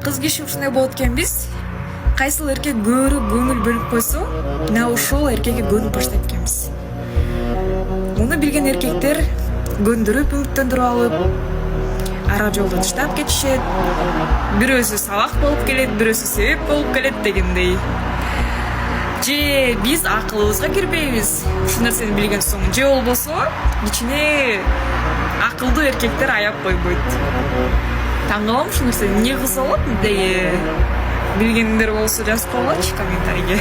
кыз киши ушундай болот экенбиз. Кайсыл эркек көбүрөөк көңүл бөлүп койсо, мына ошол эркекке көнүп баштайт экенбиз. Муну билген эркектер көндүрүп, үмүттөндүрүп алып, ара жолдо таштап кетишет. Бирөөсү сабак болуп келет, бирөөсү себеп болуп келет дегендей. Же биз акылыбызга кирбейбиз. Ушул нерсени билген соң же болбосо кичине акылдуу эркектер аяп койбойт. Таң калам ушул нерсе эмне кылса болот деги. Билгендер болсо жазып койгулачы комментарийге.